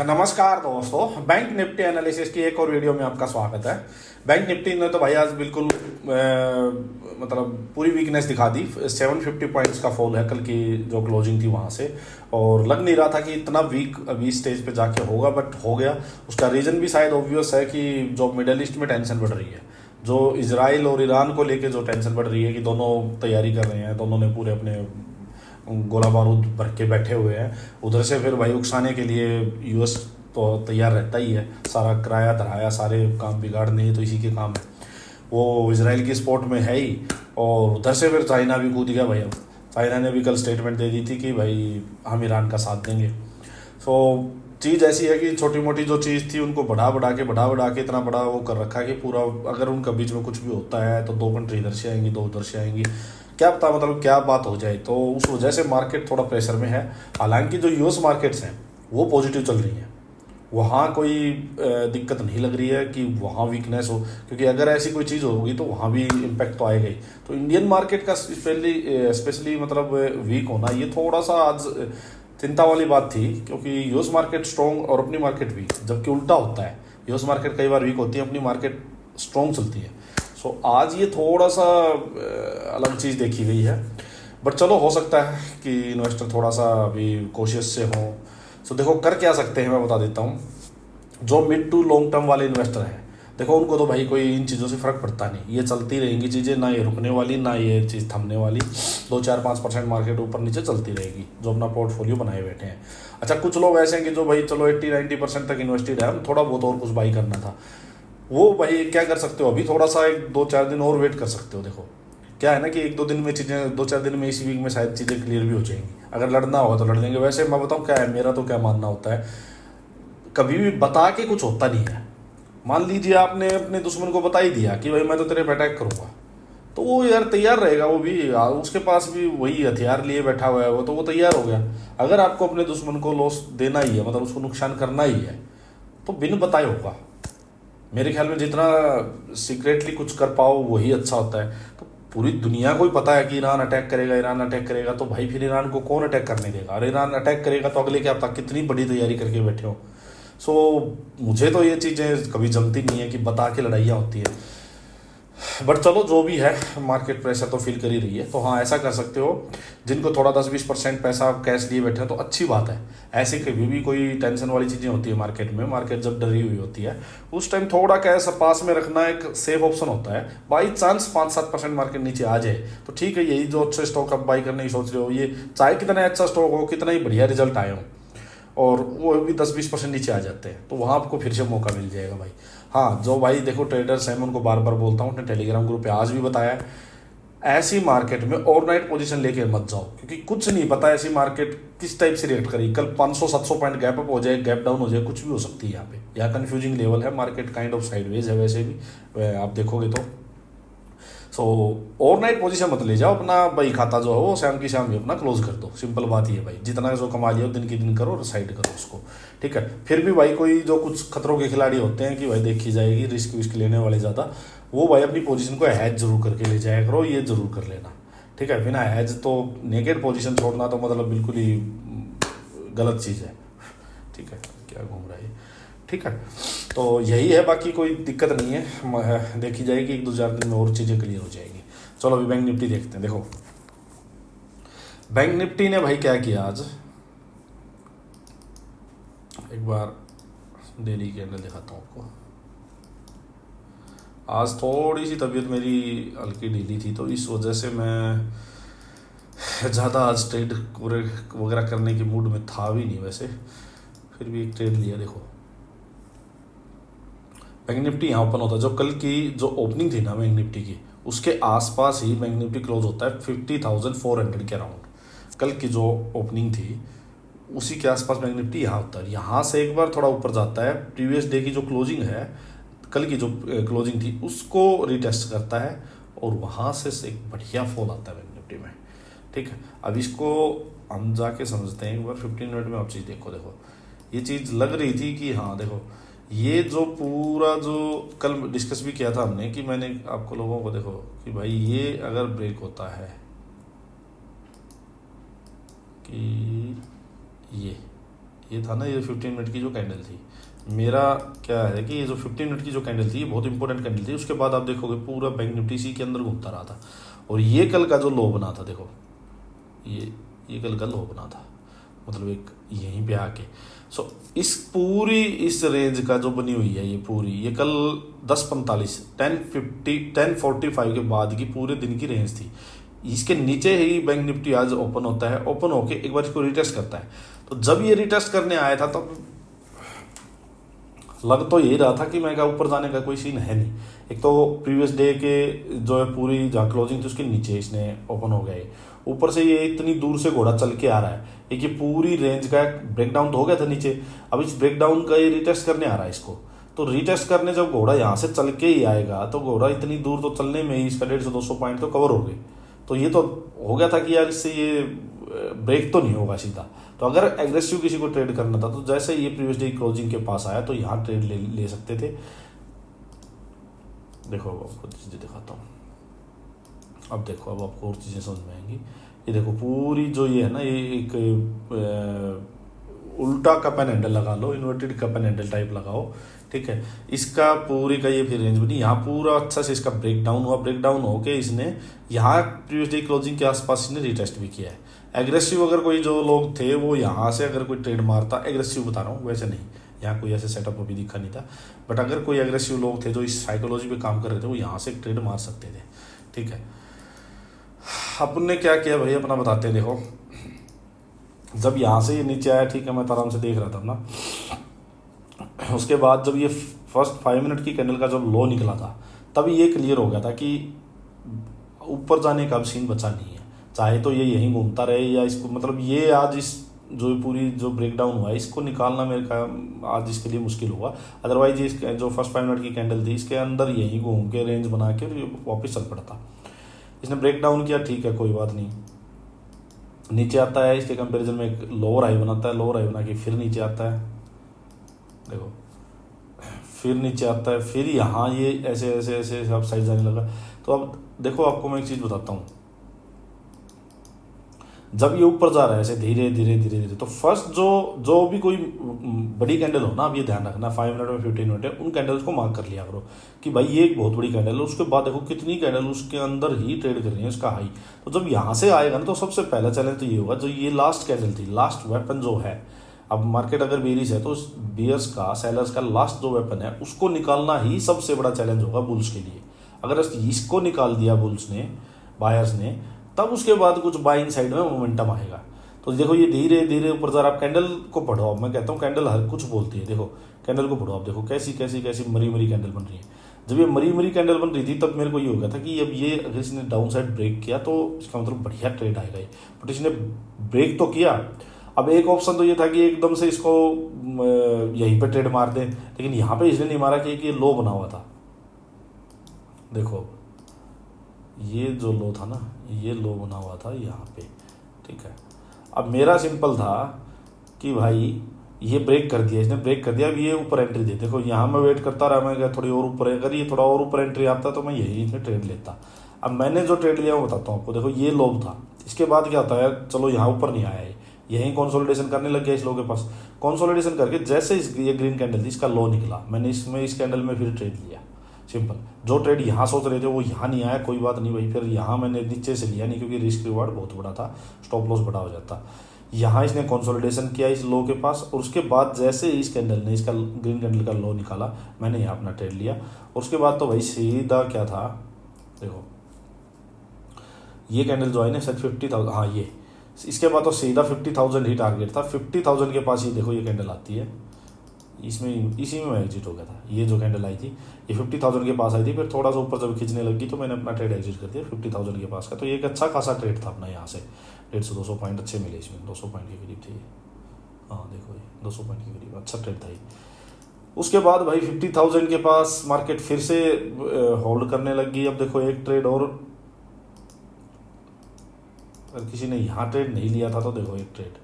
नमस्कार दोस्तों, bank Nifty analysis की एक और वीडियो में आपका स्वागत है। बैंक निफ्टी ने तो भाई आज बिल्कुल मतलब पूरी वीकनेस दिखा दी। 750 पॉइंट्स का फॉल है कल की जो क्लोजिंग थी वहां से, और लग नहीं रहा था कि इतना वीक अभी स्टेज पे जाके होगा, बट हो गया। उसका रीजन भी शायद ऑब्वियस है कि जो मिडल ईस्ट में टेंशन बढ़ रही है, जो इजराइल और ईरान को लेके जो टेंशन बढ़ रही है कि दोनों तैयारी कर रहे हैं, दोनों ने पूरे अपने गोला बारूद भर के बैठे हुए हैं। उधर से फिर भाई उकसाने के लिए यूएस तो तैयार रहता ही है, सारा किराया धराया, सारे काम बिगाड़ने तो इसी के काम है। वो इजराइल की स्पोर्ट में है ही, और उधर से फिर चाइना भी कूद गया भाई। अब चाइना ने भी कल स्टेटमेंट दे दी थी कि भाई हम ईरान का साथ देंगे। सो चीज़ ऐसी है कि छोटी मोटी जो चीज़ थी उनको बढ़ा बढ़ा के इतना बड़ा वो कर रखा है कि पूरा अगर उनका बीच में कुछ भी होता है तो 2 कंट्री इधर से आएंगी, 2 उधर से आएंगी, क्या पता मतलब क्या बात हो जाए। तो उस वजह से मार्केट थोड़ा प्रेशर में है। हालांकि जो यूएस मार्केट्स हैं वो पॉजिटिव चल रही हैं, वहाँ कोई दिक्कत नहीं लग रही है कि वहाँ वीकनेस हो, क्योंकि अगर ऐसी कोई चीज़ होगी तो वहाँ भी इम्पैक्ट तो आएगा ही। तो इंडियन मार्केट का स्पेशली मतलब वीक होना ये थोड़ा सा आज चिंता वाली बात थी, क्योंकि यूएस मार्केट स्ट्रॉन्ग और अपनी मार्केट वीक, जबकि उल्टा होता है। यूएस मार्केट कई बार वीक होती है, अपनी मार्केट स्ट्रॉन्ग चलती है। सो आज ये थोड़ा सा अलग चीज़ देखी गई है, बट चलो हो सकता है कि इन्वेस्टर थोड़ा सा अभी कोशिश से हो। सो देखो कर क्या सकते हैं, मैं बता देता हूँ। जो मिड टू लॉन्ग टर्म वाले इन्वेस्टर हैं, देखो उनको तो भाई कोई इन चीज़ों से फ़र्क पड़ता नहीं, ये चलती रहेंगी चीज़ें, ना ये रुकने वाली ना ये चीज़ थमने वाली। 2-4-5% मार्केट ऊपर नीचे चलती रहेगी, जो अपना पोर्टफोलियो बनाए बैठे हैं। अच्छा, कुछ लोग ऐसे हैं कि जो भाई चलो 80-90% तक इन्वेस्टेड है, हम थोड़ा बहुत और कुछ बाई करना था, वो भाई क्या कर सकते हो, अभी थोड़ा सा 1-2-4 दिन और वेट कर सकते हो। देखो क्या है ना कि 1-2 दिन में चीज़ें, 2-4 दिन में, इसी वीक में शायद चीज़ें क्लियर भी हो जाएंगी। अगर लड़ना होगा तो लड़ लेंगे। वैसे मैं बताऊँ क्या है, मेरा तो क्या मानना होता है, कभी भी बता के कुछ होता नहीं है। मान लीजिए आपने अपने दुश्मन को बता ही दिया कि भाई मैं तो तेरे पे अटैक करूंगा, तो वो यार तैयार रहेगा, वो भी उसके पास भी वही हथियार लिए बैठा हुआ है, वो तो वो तैयार हो गया। अगर आपको अपने दुश्मन को लॉस देना ही है, मतलब उसको नुकसान करना ही है, तो बिन बताए होगा। मेरे ख्याल में जितना सीक्रेटली कुछ कर पाओ वही अच्छा होता है। तो पूरी दुनिया को ही पता है कि ईरान अटैक करेगा, ईरान अटैक करेगा, तो भाई फिर ईरान को कौन अटैक करने देगा। और ईरान अटैक करेगा तो अगले क्या पता कितनी बड़ी तैयारी करके बैठे हो। सो मुझे तो ये चीज़ें कभी जमती नहीं है कि बता के लड़ाइयाँ होती है। बट चलो जो भी है, मार्केट प्रेशर तो फील कर ही रही है। तो हाँ, ऐसा कर सकते हो, जिनको थोड़ा 10-20% पैसा कैश लिए बैठे हैं तो अच्छी बात है। ऐसे कभी भी कोई टेंशन वाली चीज़ें होती है मार्केट में, मार्केट जब डरी हुई होती है उस टाइम थोड़ा कैश पास में रखना एक सेफ ऑप्शन होता है। बाई चांस 5-7% मार्केट नीचे आ जाए तो ठीक है, यही जो अच्छे स्टॉक आप बाई करने की सोच रहे हो, ये चाहे कितना अच्छा स्टॉक हो, कितना ही बढ़िया रिजल्ट आए हो, और वो भी 10-20% नीचे आ जाते हैं, तो वहाँ आपको फिर से मौका मिल जाएगा भाई। हाँ, जो भाई देखो ट्रेडर्स हैं, मैं उनको बार बार बोलता हूँ, अपने टेलीग्राम ग्रुप पे आज भी बताया है, ऐसी मार्केट में ओवरनाइट पोजीशन लेके मत जाओ, क्योंकि कुछ नहीं पता ऐसी मार्केट किस टाइप से रिएक्ट करेगी। कल 500-700 पॉइंट गैप अप हो जाए, गैप डाउन हो जाए, कुछ भी हो सकती है यहाँ पे। यहाँ कंफ्यूजिंग लेवल है, मार्केट काइंड ऑफ साइडवेज है वैसे भी, आप देखोगे तो। सो ओवरनाइट पोजीशन मत ले जाओ, अपना भाई खाता जो है वो शाम की शाम ही अपना क्लोज कर दो। सिंपल बात ही है भाई, जितना जो कमा लिया दिन की दिन करो और साइड करो उसको, ठीक है। फिर भी भाई कोई जो कुछ खतरों के खिलाड़ी होते हैं कि भाई देखी जाएगी, रिस्क विस्क लेने वाले ज़्यादा, वो भाई अपनी पोजीशन को हैज जरूर करके ले जाया करो, ये जरूर कर लेना, ठीक है। बिना हैज तो नेकेड पोजीशन छोड़ना तो मतलब बिल्कुल ही गलत चीज़ है, ठीक है। क्या घूम रहा है, ठीक है। तो यही है, बाकी कोई दिक्कत नहीं है, देखी जाएगी 1-2 दिन में और चीज़ें क्लियर हो जाएगी। चलो अभी बैंक निफ्टी देखते हैं। देखो बैंक निफ्टी ने भाई क्या किया आज, एक बार डेली कैंडल दिखाता हूँ आपको। आज थोड़ी सी तबीयत मेरी हल्की ढीली थी, तो इस वजह से मैं ज़्यादा आज ट्रेड वगैरह करने के मूड में था भी नहीं, वैसे फिर भी एक ट्रेड लिया। देखो बैंक निफ्टी यहाँ ओपन होता है, जो कल की जो ओपनिंग थी ना बैंक निफ्टी की, उसके आसपास ही बैंक निफ्टी क्लोज होता है 50,400 के अराउंड। कल की जो ओपनिंग थी उसी के आसपास बैंक निफ्टी यहाँ होता है। यहाँ से एक बार थोड़ा ऊपर जाता है, प्रीवियस डे की जो क्लोजिंग है, कल की जो क्लोजिंग थी उसको रिटेस्ट करता है, और वहाँ से एक बढ़िया फॉल आता है बैंक निफ्टी में, ठीक है। अब इसको हम जाके समझते हैं एक बार 15 मिनट में। आप चीज़ देखो, देखो ये चीज़ लग रही थी कि हाँ देखो, ये जो पूरा जो कल डिस्कस भी किया था हमने, कि मैंने आपको लोगों को देखो कि भाई ये अगर ब्रेक होता है कि ये था ना, ये 15 मिनट की जो कैंडल थी, मेरा क्या है कि ये जो 15 मिनट की जो कैंडल थी ये बहुत इंपॉर्टेंट कैंडल थी। उसके बाद आप देखोगे पूरा बैंक निफ्टी इसी के अंदर घूमता रहा था, और ये कल का जो लो बना था, देखो ये कल का लो बना था, मतलब एक यहीं पे आके। सो इस पूरी इस रेंज का जो बनी हुई है ये पूरी, ये कल 10:45 10:45 के बाद की पूरे दिन की रेंज थी। इसके नीचे ही बैंक निफ्टी आज ओपन होता है, ओपन होके एक बार इसको रिटेस्ट करता है। तो जब ये रिटेस्ट करने आया था तब लग तो यही रहा था कि मैं ऊपर जाने का कोई सीन है नहीं। एक तो प्रीवियस डे के जो है पूरी जहाँ क्लोजिंग थी उसके नीचे इसने ओपन हो गए, ऊपर से ये इतनी दूर से घोड़ा चल के आ रहा है। एक ये पूरी रेंज का ब्रेकडाउन तो हो गया था नीचे, अब इस ब्रेकडाउन का ये रिटेस्ट करने आ रहा है इसको। तो रिटेस्ट करने जब घोड़ा यहाँ से चल के ही आएगा तो घोड़ा इतनी दूर तो चलने में ही इसका 150-200 पॉइंट तो कवर हो गए। तो ये तो हो गया था कि यार इससे ये ब्रेक तो नहीं होगा सीधा। तो अगर एग्रेसिव किसी को ट्रेड करना था तो जैसे ये प्रीवियस डे क्लोजिंग के पास आया तो यहाँ ट्रेड ले सकते थे। देखो अब आपको चीज़ें दिखाता हूँ, अब देखो अब आपको और चीज़ें समझ में आएंगी। ये देखो पूरी जो ये है ना, ये एक उल्टा कप एंड हैंडल लगा लो, inverted cup and handle type लगाओ, ठीक है। इसका पूरी का ये फिर रेंज बनी, यहाँ पूरा अच्छा से इसका ब्रेक डाउन हुआ, ब्रेक डाउन होके इसने यहाँ प्रीवियस डे क्लोजिंग के आसपास इसने रिटेस्ट भी किया है। एग्रेसिव अगर कोई जो लोग थे वो यहाँ से अगर कोई ट्रेड मारता, एग्रेसिव बता रहा हूँ, वैसे नहीं, यहाँ कोई ऐसे सेटअप अभी दिखा नहीं था, बट अगर कोई एग्रेसिव लोग थे जो इस साइकोलॉजी पे काम कर रहे थे वो यहाँ से एक ट्रेड मार सकते थे, ठीक है। अपन ने क्या किया भाई अपना बताते हैं। देखो जब यहाँ से ये नीचे आया, ठीक है, मैं आराम से देख रहा था अपना, उसके बाद जब ये फर्स्ट 5 मिनट की कैंडल का जब लो निकला था तब ये क्लियर हो गया था कि ऊपर जाने का अब सीन बचा नहीं है, चाहे तो ये यहीं घूमता रहे या इसको, मतलब ये आज इस जो पूरी जो ब्रेकडाउन हुआ है इसको निकालना मेरे का आज इसके लिए मुश्किल हुआ। अदरवाइज ये जो फर्स्ट 5 मिनट की कैंडल थी इसके अंदर यहीं घूम के रेंज बना के वापस चल पड़ता। इसने ब्रेक डाउन किया, ठीक है, कोई बात नहीं, नीचे आता है, इसके कंपैरिजन में एक लोअर हाई बनाता है, लोअर हाई बना के फिर नीचे आता है, देखो फिर नीचे आता है, फिर यहाँ ये ऐसे ऐसे ऐसे सब साइड जाने लगा। तो अब देखो आपको मैं एक चीज़ बताता हूँ, जब ये ऊपर जा रहा है ऐसे धीरे धीरे धीरे धीरे, तो फर्स्ट जो भी कोई बड़ी कैंडल हो ना, अब ये ध्यान रखना 5 मिनट में 15 मिनट है, उन कैंडल्स को मार्क कर लिया करो कि भाई ये एक बहुत बड़ी कैंडल है। उसके बाद देखो कितनी कैंडल उसके अंदर ही ट्रेड कर रही है इसका हाई। तो जब यहाँ से आएगा ना तो सबसे पहला चैलेंज तो ये होगा, जो ये लास्ट कैंडल थी, लास्ट वेपन जो है, अब मार्केट अगर बेरिश है तो बियर्स का, सेलर्स का लास्ट जो वेपन है उसको निकालना ही सबसे बड़ा चैलेंज होगा बुल्स के लिए। अगर इसको निकाल दिया बुल्स ने, बायर्स ने, तब उसके बाद कुछ बाइंग साइड में मोमेंटम आएगा। तो देखो ये धीरे धीरे ऊपर जा रहा, आप कैंडल को पढ़ो, अब मैं कहता हूँ कैंडल हर कुछ बोलती है। देखो कैंडल को पढ़ो, आप देखो कैसी कैसी कैसी मरी मरी कैंडल बन रही है। जब ये मरी मरी कैंडल बन रही थी तब मेरे को ये हो गया था कि अब ये अगर इसने डाउन साइड ब्रेक किया तो इसका मतलब बढ़िया ट्रेड आएगा ये, बट इसने ब्रेक तो किया। अब एक ऑप्शन तो ये था कि एकदम से इसको यहीं पे ट्रेड मार दें, लेकिन यहाँ पे इसने नहीं मारा कि ये लो बना हुआ था। देखो ये जो लो था ना, ये लो बना हुआ था यहाँ पे, ठीक है। अब मेरा सिंपल था कि भाई ये ब्रेक कर दिया, इसने ब्रेक कर दिया, अब ये ऊपर एंट्री दे। देखो यहाँ मैं वेट करता रहा, मैं क्या थोड़ी और ऊपर, अगर ये थोड़ा और ऊपर एंट्री आता तो मैं यही इसमें ट्रेड लेता। अब मैंने जो ट्रेड लिया वो बताता हूँ आपको। देखो ये लो था, इसके बाद क्या होता है, चलो यहाँ ऊपर नहीं आया है, यहीं कंसोलिडेशन करने लग गया इस लो के पास। कंसोलिडेशन करके जैसे ये ग्रीन कैंडल थी, इसका लो निकला, मैंने इसमें इस कैंडल में फिर ट्रेड लिया। सिंपल, जो ट्रेड यहाँ सोच रहे थे वो यहाँ नहीं आया, कोई बात नहीं भाई, फिर यहाँ मैंने नीचे से लिया नहीं क्योंकि रिस्क रिवार्ड बहुत बड़ा था, स्टॉप लॉस बड़ा हो जाता। यहाँ इसने कंसोलिडेशन किया इस लो के पास, और उसके बाद जैसे इस कैंडल ने इसका ग्रीन कैंडल का लो निकाला, मैंने यहाँ अपना ट्रेड लिया। और उसके बाद तो भाई सीधा क्या था, देखो ये कैंडल जो है ना शायद 50,000, हाँ ये, इसके बाद तो सीधा 50,000 ही टारगेट था। 50,000 के पास ये देखो ये कैंडल आती है, इसमें इसी में मैं एग्जिट हो गया था। ये जो कैंडल आई थी ये 50,000 के पास आई थी, फिर थोड़ा सा ऊपर जब खींचने लगी तो मैंने अपना ट्रेड एग्जिट कर दिया 50,000 के पास का। तो ये एक अच्छा खासा ट्रेड था अपना, यहाँ से 150-200 पॉइंट अच्छे मिले इसमें, 200 पॉइंट के करीब थे। हाँ देखो ये 200 पॉइंट के करीब अच्छा ट्रेड था ये। उसके बाद भाई 50,000 के पास मार्केट फिर से होल्ड करने लगी। अब देखो एक ट्रेड और, अगर किसी ने यहाँ ट्रेड नहीं लिया था तो देखो एक ट्रेड,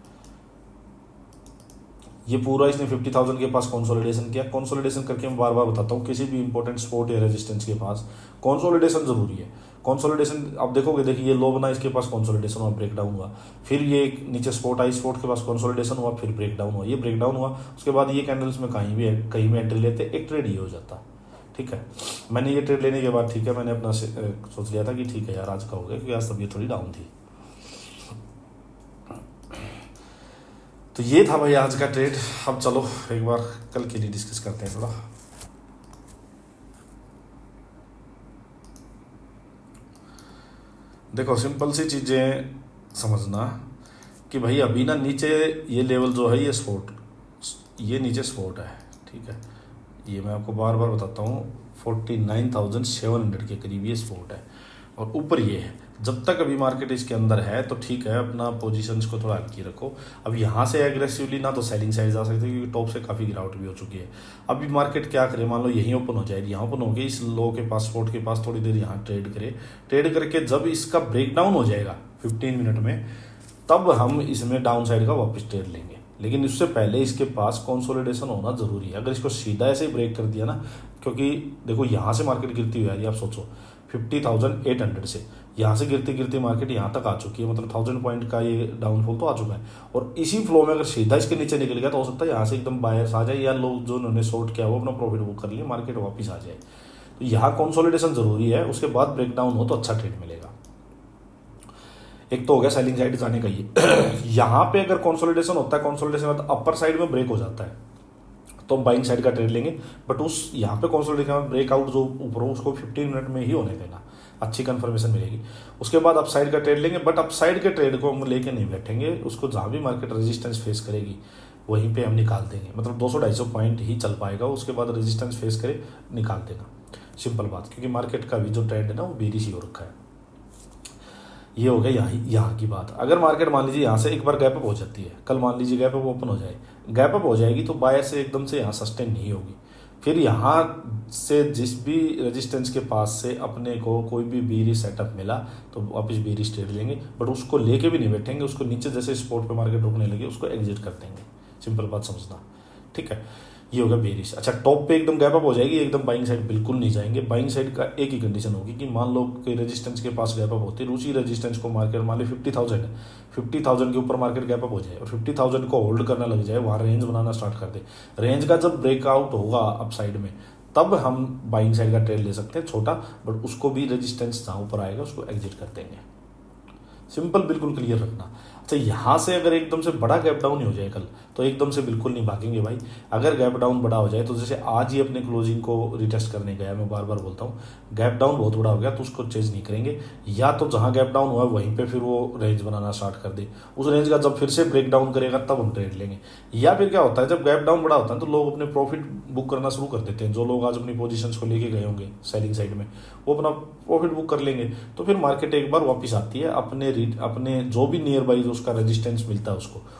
ये पूरा इसने 50,000 के पास कंसोलिडेशन किया। कंसोलिडेशन करके मैं बार बार बताता हूँ, किसी भी इंपॉर्टेंट सपोर्ट या रेजिस्टेंस के पास कंसोलिडेशन जरूरी है। कंसोलिडेशन आप देखोगे, देखिए ये लो बना, इसके पास कंसोलिडेशन हुआ, ब्रेकडाउन हुआ, फिर ये नीचे स्पॉट आई, स्पॉट के पास कंसोलिडेशन हुआ, फिर ब्रेकडाउन हुआ, ये ब्रेकडाउन हुआ, उसके बाद ये कैंडल्स में कहीं में एंट्री लेते, एक ट्रेड ये हो जाता। ठीक है, मैंने ये ट्रेड लेने के बाद ठीक है मैंने अपना सोच लिया था कि ठीक है यार आज का हो गया, क्योंकि आज तबीयत थोड़ी डाउन थी। तो ये था भाई आज का ट्रेड। अब चलो एक बार कल के लिए डिस्कस करते हैं थोड़ा। देखो सिंपल सी चीज़ें समझना कि भाई अभी ना नीचे ये लेवल जो है ये सपोर्ट, ये नीचे सपोर्ट है। ठीक है, ये मैं आपको बार बार बताता हूँ 49,700 के करीब ये सपोर्ट है, और ऊपर ये है। जब तक अभी मार्केट इसके अंदर है तो ठीक है, अपना पोजीशंस को थोड़ा हल्की रखो। अब यहाँ से एग्रेसिवली ना तो सेलिंग साइड जा सकते, क्योंकि टॉप से काफ़ी गिरावट भी हो चुकी है। अभी मार्केट क्या करे, मान लो यहीं ओपन हो जाए, यहाँ ओपन हो गई, इस लो के पास, सपोर्ट के पास थोड़ी देर यहाँ ट्रेड करे, ट्रेड करके जब इसका ब्रेकडाउन हो जाएगा 15 मिनट में, तब हम इसमें डाउन साइड का वापस ट्रेड लेंगे। लेकिन इससे पहले इसके पास कंसोलिडेशन होना जरूरी है। अगर इसको सीधा ऐसे ही ब्रेक कर दिया ना, क्योंकि देखो यहाँ से मार्केट गिरती हुई है, आप सोचो 50,800 से यहाँ से गिरती गिरती मार्केट यहाँ तक आ चुकी है, मतलब 1000 पॉइंट का ये डाउनफॉल तो आ चुका है। और इसी फ्लो में अगर सीधा इसके नीचे निकल गया तो हो सकता है यहाँ से एकदम बायर्स आ जाए, या लोग जो उन्होंने शॉर्ट किया वो अपना प्रॉफिट बुक कर लिए, मार्केट वापस आ जाए। तो यहाँ कंसोलिडेशन जरूरी है, उसके बाद ब्रेकडाउन हो तो अच्छा ट्रेड मिलेगा। एक तो हो गया सेलिंग साइड जाने का ये। यहाँ पे अगर कंसोलिडेशन होता है, कंसोलिडेशन तो अपर साइड में ब्रेक हो जाता है, तो हम बाइंग साइड का ट्रेड लेंगे। बट उस यहाँ पे कंसोलिडेशन ब्रेकआउट जो ऊपर हो उसको 15 मिनट में ही होने देना, अच्छी कंफर्मेशन मिलेगी। उसके बाद अप साइड का ट्रेड लेंगे, बट अप साइड के ट्रेड को हम लेके नहीं बैठेंगे, उसको जहाँ भी मार्केट रेजिस्टेंस फेस करेगी वहीं पे हम निकाल देंगे। मतलब 200-250 पॉइंट ही चल पाएगा, उसके बाद रेजिस्टेंस फेस करे निकाल देगा, सिंपल बात। क्योंकि मार्केट का भी जो ट्रेंड है ना वो बेरिश ही हो रखा है। ये हो गया यहाँ की बात। अगर मार्केट मान लीजिए यहाँ से एक बार गैप अप हो जाती है, कल मान लीजिए गैप अप ओपन हो जाए, गैप अप हो जाएगी तो बायर से एकदम से यहाँ सस्टेन नहीं होगी। फिर यहाँ से जिस भी रेजिस्टेंस के पास से अपने को कोई भी बीरिश सेटअप मिला तो वापस बीरिश ट्रेड लेंगे, बट उसको लेके भी नहीं बैठेंगे, उसको नीचे जैसे स्पॉट पे मार्केट रुकने लगे उसको एग्जिट कर देंगे, सिंपल बात समझना। ठीक है, ये होगा बेरिश। अच्छा, टॉप पे एकदम गैप अप हो जाएगी, एकदम बाइंग साइड बिल्कुल नहीं जाएंगे। बाइंग साइड का एक ही कंडीशन होगी कि मान लो कि रेजिस्टेंस के पास गैप अप होती है, उसी रेजिस्टेंस को मार्केट मान ली 50,000 है, 50,000 के ऊपर मार्केट गैप अप हो जाए और 50,000 को होल्ड करना लग जाए, वहाँ रेंज बनाना स्टार्ट कर दे। रेंज का जब ब्रेकआउट होगा अप साइड में, तब हम बाइंग साइड का ट्रेड ले सकते हैं छोटा, बट उसको भी रेजिस्टेंस जहाँ ऊपर आएगा उसको एग्जिट कर देंगे। सिंपल, बिल्कुल क्लियर रखना। अच्छा, यहाँ से अगर एकदम से बड़ा गैप डाउन ही हो जाए कल, तो एकदम से बिल्कुल नहीं भागेंगे भाई। अगर गैप डाउन बड़ा हो जाए तो जैसे आज ही अपने क्लोजिंग को रिटेस्ट करने गया, मैं बार बार बोलता हूँ, गैप डाउन बहुत बड़ा हो गया तो उसको चेंज नहीं करेंगे, या तो जहाँ गैप डाउन हुआ वहीं पे फिर वो रेंज बनाना स्टार्ट कर दे, उस रेंज का जब फिर से ब्रेक डाउन करेगा तब हम ट्रेड लेंगे। या फिर क्या होता है, जब गैप डाउन बड़ा होता है तो लोग अपने प्रॉफिट बुक करना शुरू कर देते हैं। जो लोग आज अपनी पोजीशंस को लेके गए होंगे सेलिंग साइड में, वो अपना प्रॉफिट बुक कर लेंगे, तो फिर मार्केट एक बार वापस आती है, अपने जो भी नियर बाई जो उसका रेजिस्टेंस मिलता है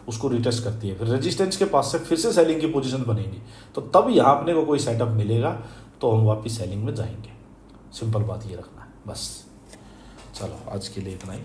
उसको रिटेस्ट करती है। फिर रेजिस्टेंस के पास से फिर से सेलिंग की पोजीशन बनेगी, तो तब यहाँ अपने को कोई सेटअप मिलेगा तो हम वापस सेलिंग में जाएंगे। सिंपल बात ये रखना है बस। चलो आज के लिए इतना ही।